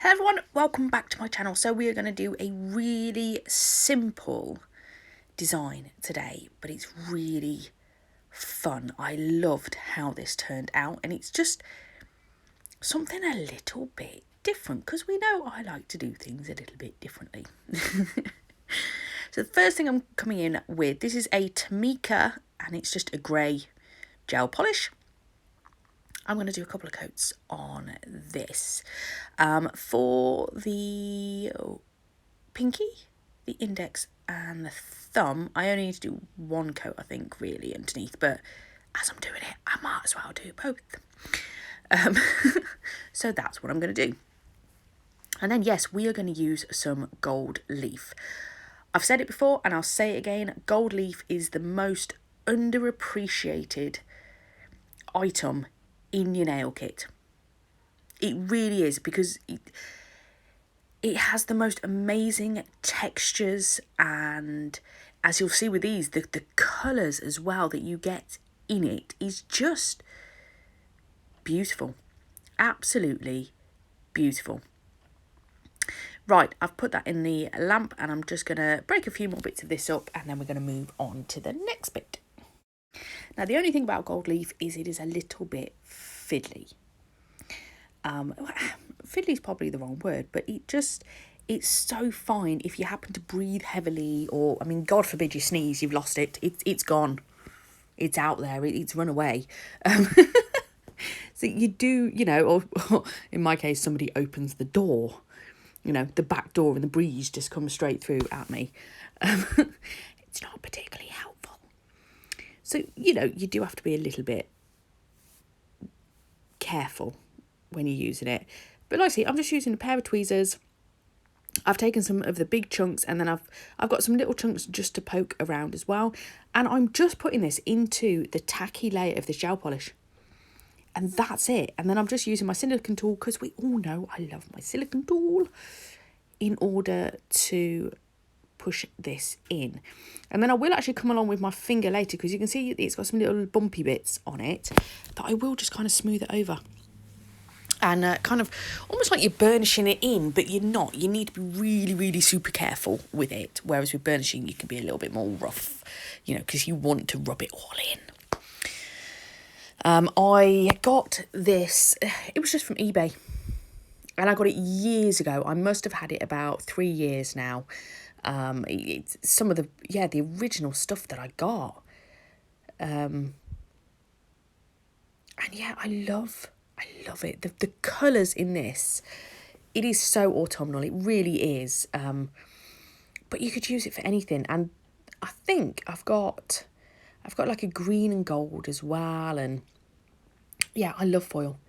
Hello everyone, welcome back to my channel. So we are going to do a really simple design today, but it's really fun. I loved how this turned out, and it's just something a little bit different because we know I like to do things a little bit differently. So the first thing I'm coming in with, this is a Tomicca and it's just a grey gel polish. I'm going to do a couple of coats on this. For the pinky, the index and the thumb, I only need to do one coat, I think, really, underneath. But as I'm doing it, I might as well do both. So that's what I'm going to do. And then, yes, we are going to use some gold leaf. I've said it before and I'll say it again. Gold leaf is the most underappreciated item in your nail kit. It really is, because it has the most amazing textures, and as you'll see with these, the colours as well that you get in it is just beautiful. Absolutely beautiful. Right, I've put that in the lamp and I'm just going to break a few more bits of this up and then we're going to move on to the next bit. Now, the only thing about gold leaf is it is a little bit fiddly. Fiddly is probably the wrong word, but it's so fine if you happen to breathe heavily, or, I mean, God forbid you sneeze, you've lost it. It's gone. It's out there. It's run away. So you do, or in my case, somebody opens the door, the back door, and the breeze just comes straight through at me. It's not particularly helpful. So, you do have to be a little bit careful when you're using it. But like I say, I'm just using a pair of tweezers. I've taken some of the big chunks and then I've got some little chunks just to poke around as well. And I'm just putting this into the tacky layer of this gel polish. And that's it. And then I'm just using my silicone tool, because we all know I love my silicone tool, in order to push this in. And then I will actually come along with my finger later, because you can see it's got some little bumpy bits on it that I will just kind of smooth it over. And kind of almost like you're burnishing it in, but you're not. You need to be really, really super careful with it. Whereas with burnishing, you can be a little bit more rough, because you want to rub it all in. I got this, it was just from eBay. And I got it years ago. I must have had it about 3 years now. It's some of the original stuff that I got. And yeah, I love it. The colours in this, it is so autumnal. It really is. But you could use it for anything. And I think I've got like a green and gold as well. And yeah, I love foil.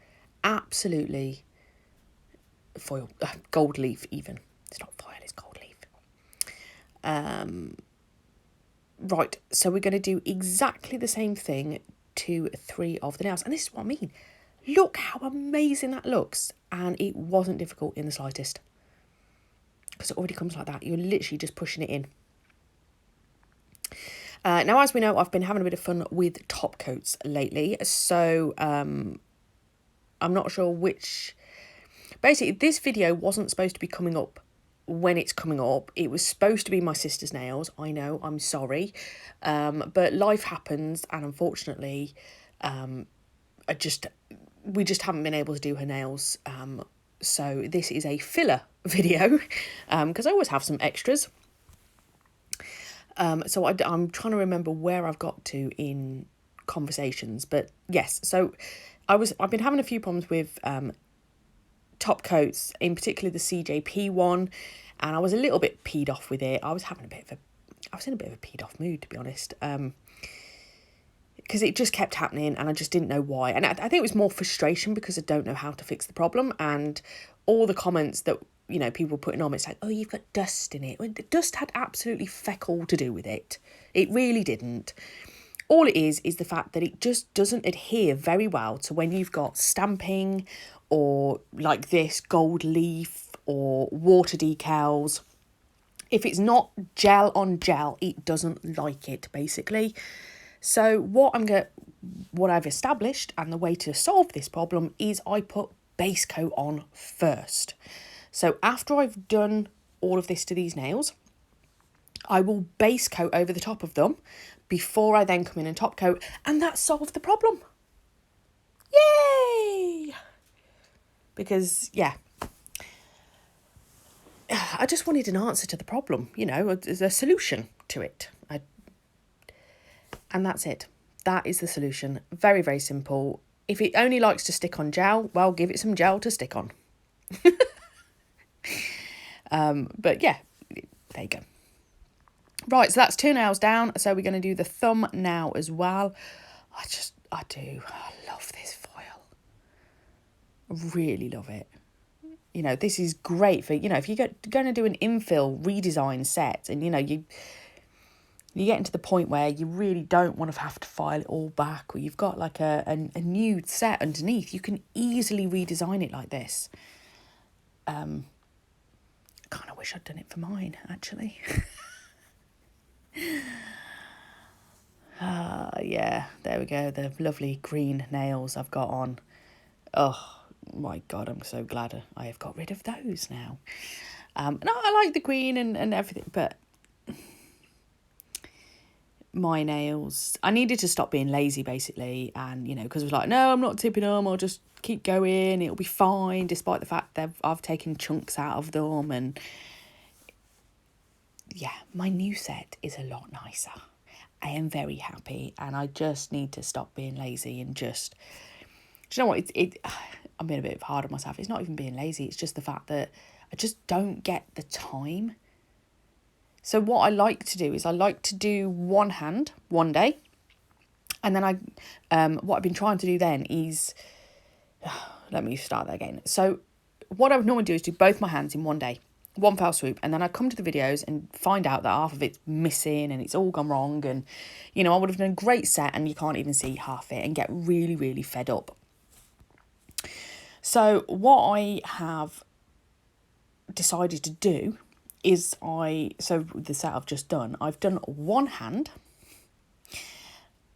Absolutely foil. Gold leaf even. It's not foil, it's gold leaf. Right, so we're going to do exactly the same thing to 3 of the nails. And this is what I mean. Look how amazing that looks. And it wasn't difficult in the slightest, because it already comes like that. You're literally just pushing it in. Now, as we know, I've been having a bit of fun with top coats lately. So I'm not sure which... Basically, this video wasn't supposed to be coming up when it's coming up. It was supposed to be my sister's nails. I know, I'm sorry. But life happens, and unfortunately, we just haven't been able to do her nails. So this is a filler video, because I always have some extras. So I'm trying to remember where I've got to in conversations, but yes. So I've been having a few problems with top coats, in particular the CJP one, and I was a little bit peed off with it. I was in a bit of a peed off mood, to be honest, because it just kept happening and I just didn't know why. And I think it was more frustration because I don't know how to fix the problem, and all the comments that people were putting on, it's like, oh, you've got dust in it. Well, the dust had absolutely feck all to do with it. It really didn't. All it is the fact that it just doesn't adhere very well to when you've got stamping, or like this, gold leaf, or water decals. If it's not gel on gel, it doesn't like it, basically. So what I've established, and the way to solve this problem, is I put base coat on first. So after I've done all of this to these nails, I will base coat over the top of them before I then come in and top coat, and that solved the problem. Yay! Because, yeah, I just wanted an answer to the problem, you know, a solution to it. And that's it. That is the solution. Very, very simple. If it only likes to stick on gel, well, give it some gel to stick on. But yeah, there you go. Right, so that's 2 nails down. So we're going to do the thumb now as well. I love this foil. I really love it. You know, this is great for, you know, if you're going to do an infill redesign set and, you know, you're getting to the point where you really don't want to have to file it all back, or you've got like a new set underneath, you can easily redesign it like this. I kind of wish I'd done it for mine, actually. Yeah, there we go. The lovely green nails I've got on. Oh my God, I'm so glad I have got rid of those now. And I like the green and everything, but my nails, I needed to stop being lazy basically, and you know, because I was like, no, I'm not tipping them, I'll just keep going, it'll be fine, despite the fact that I've taken chunks out of them. And yeah, my new set is a lot nicer. I am very happy, and I just need to stop being lazy and just, do you know what, I'm being a bit hard on myself. It's not even being lazy, it's just the fact that I just don't get the time. So what I like to do is I like to do one hand one day, and then what I've been trying to do then is, let me start that again. So what I would normally do is do both my hands in one day, one fell swoop, and then I come to the videos and find out that half of it's missing and it's all gone wrong, and you know, I would have done a great set and you can't even see half it and get really, really fed up. So what I have decided to do is so the set I've just done, I've done one hand.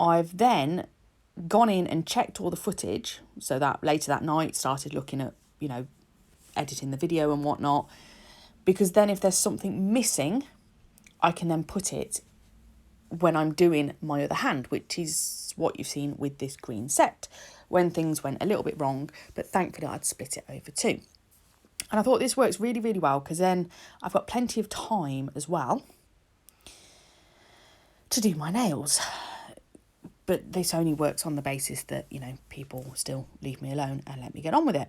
I've then gone in and checked all the footage, so that later that night started looking at, you know, editing the video and whatnot, because then if there's something missing, I can then put it when I'm doing my other hand, which is what you've seen with this green set, when things went a little bit wrong, but thankfully I'd split it over two. And I thought this works really, really well, because then I've got plenty of time as well to do my nails. But this only works on the basis that, you know, people still leave me alone and let me get on with it.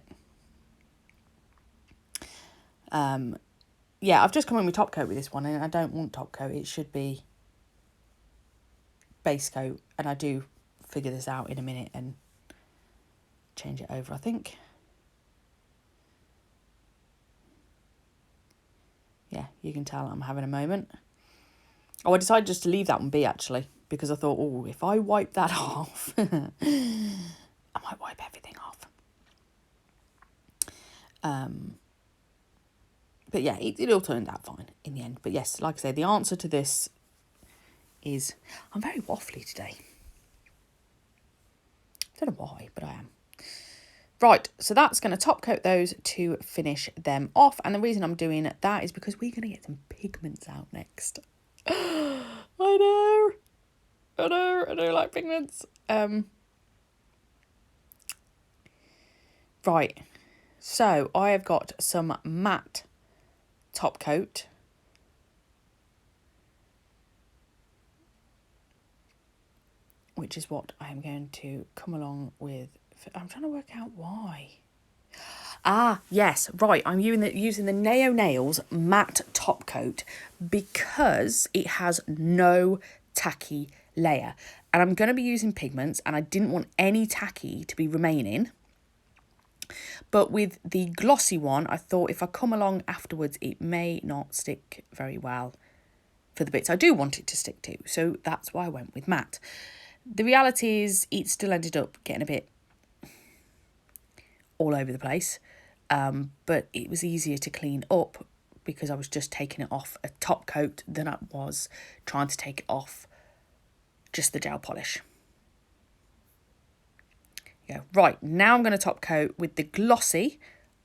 Yeah, I've just come in with top coat with this one, and I don't want top coat. It should be base coat, and I do figure this out in a minute and change it over, I think. Yeah, you can tell I'm having a moment. Oh, I decided just to leave that one be, actually, because I thought, oh, if I wipe that off, I might wipe everything off. But yeah, it all turned out fine in the end. But yes, like I say, the answer to this is, I'm very waffly today. I don't know why, but I am. Right, so that's going to top coat those to finish them off. And the reason I'm doing that is because we're going to get some pigments out next. I know, like pigments. Right, so I have got some matte top coat. Which is what I am going to come along with. I'm trying to work out why. Ah, yes, right. I'm using the Neo Nails matte top coat because it has no tacky layer. And I'm going to be using pigments, and I didn't want any tacky to be remaining. But with the glossy one, I thought if I come along afterwards, it may not stick very well for the bits I do want it to stick to. So that's why I went with matte. The reality is it still ended up getting a bit all over the place. But it was easier to clean up because I was just taking it off a top coat than I was trying to take it off just the gel polish. Yeah, right, now I'm going to top coat with the glossy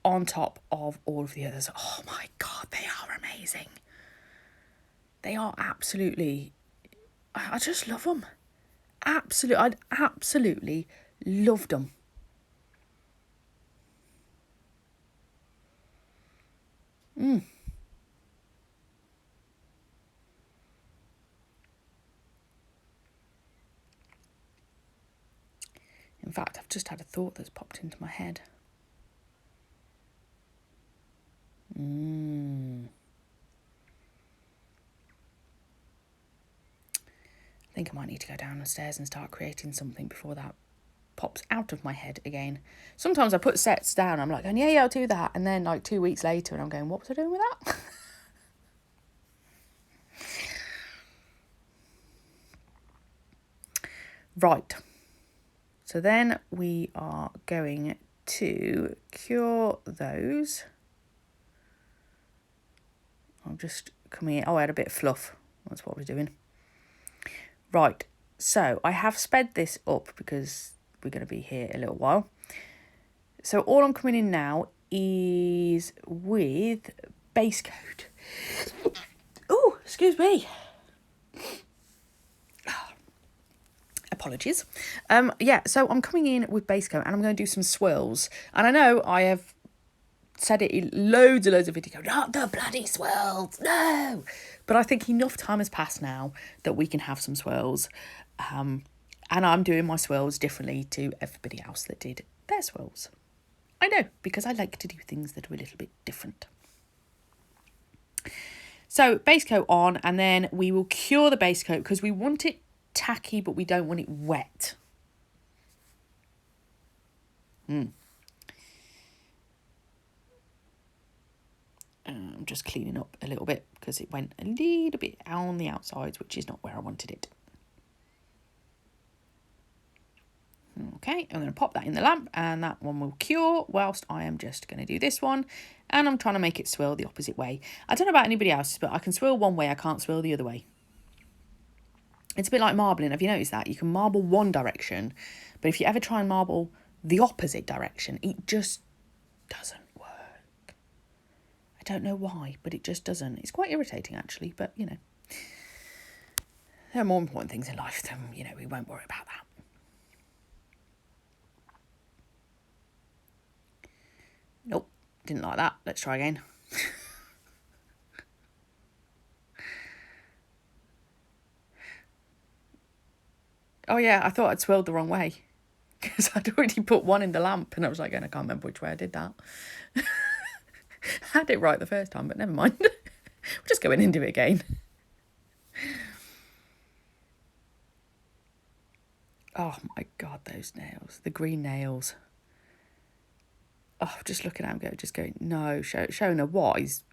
on top of all of the others. Oh my God, they are amazing. They are absolutely, I just love them. I absolutely loved them. In fact, I've just had a thought that's popped into my head. I think I might need to go downstairs and start creating something before that pops out of my head again. Sometimes I put sets down, I'm like, oh yeah, I'll do that. And then like 2 weeks later, and I'm going, what was I doing with that? Right. So then we are going to cure those. I'm just coming in. Oh, I had a bit of fluff. That's what we're doing. Right. So I have sped this up because we're going to be here a little while. So all I'm coming in now is with base coat. Oh, excuse me. Apologies. Yeah, so I'm coming in with base coat and I'm going to do some swirls. And I know I have said it in loads and loads of videos, not the bloody swirls, no. But I think enough time has passed now that we can have some swirls. And I'm doing my swirls differently to everybody else that did their swirls. I know, because I like to do things that are a little bit different. So base coat on, and then we will cure the base coat because we want it tacky, but we don't want it wet. I'm just cleaning up a little bit because it went a little bit on the outsides, which is not where I wanted it. Okay, I'm going to pop that in the lamp and that one will cure whilst I am just going to do this one. And I'm trying to make it swirl the opposite way. I don't know about anybody else, but I can swirl one way, I can't swirl the other way. It's a bit like marbling. Have you noticed that? You can marble one direction, but if you ever try and marble the opposite direction, it just doesn't work. I don't know why, but it just doesn't. It's quite irritating, actually, but, you know. There are more important things in life than, you know, we won't worry about that. Nope, didn't like that. Let's try again. Oh yeah, I thought I'd swirled the wrong way because I'd already put one in the lamp and I was like, I can't remember which way I did that. I had it right the first time, but never mind. We'll just go in and do it again. Oh my God, those nails, the green nails. Oh, just looking at them, just going, no, showing her what is...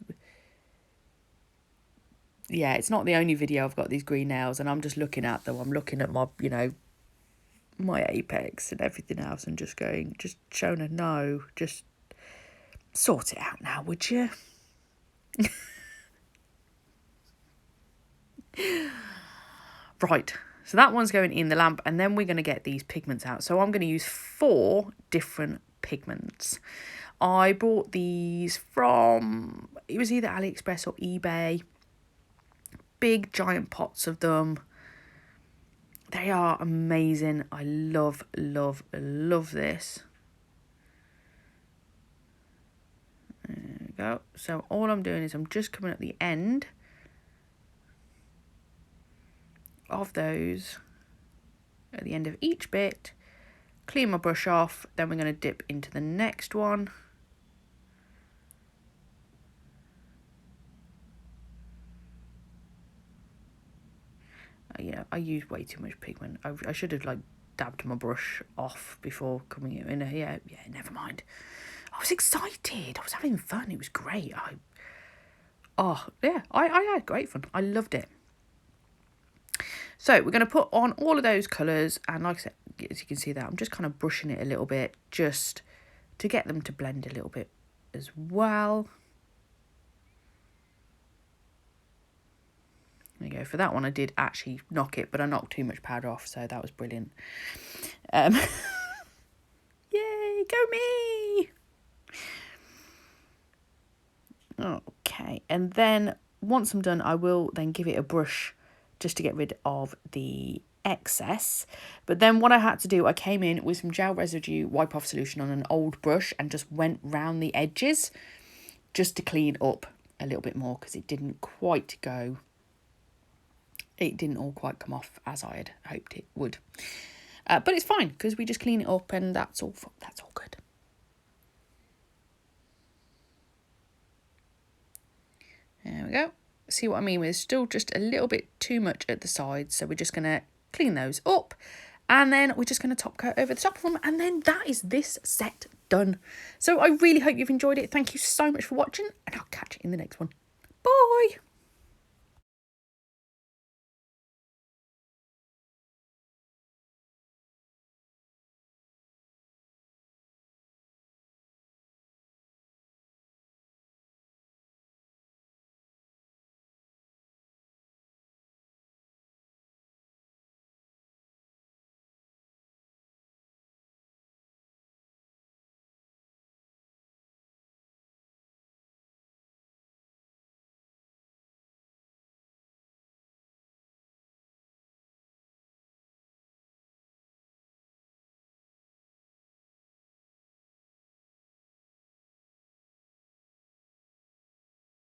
Yeah, it's not the only video I've got these green nails and I'm just looking at them. I'm looking at my, you know, my apex and everything else and just going, just showing her, no, just sort it out now, would you? Right, so that one's going in the lamp and then we're going to get these pigments out. So I'm going to use 4 different pigments. I bought these from, it was either AliExpress or eBay. Big giant pots of them. They are amazing. I love, love, love this. There we go. So all I'm doing is I'm just coming at the end of those, at the end of each bit, clean my brush off, then we're going to dip into the next one. Yeah, I use way too much pigment. I should have like dabbed my brush off before coming in. Yeah, never mind. I was excited. I was having fun. It was great. I had great fun. I loved it. So we're going to put on all of those colours, and like I said, as you can see that I'm just kind of brushing it a little bit just to get them to blend a little bit as well. There you go. For that one I did actually knock it, but I knocked too much powder off, so that was brilliant. Yay, go me! Okay, and then once I'm done, I will then give it a brush just to get rid of the excess. But then what I had to do, I came in with some gel residue wipe off solution on an old brush and just went round the edges just to clean up a little bit more, because it didn't all quite come off as I had hoped it would. But it's fine, because we just clean it up and that's all good. There we go. See what I mean? There's still just a little bit too much at the sides, so we're just going to clean those up, and then we're just going to top coat over the top of them, and then that is this set done. So I really hope you've enjoyed it. Thank you so much for watching, and I'll catch you in the next one. Bye!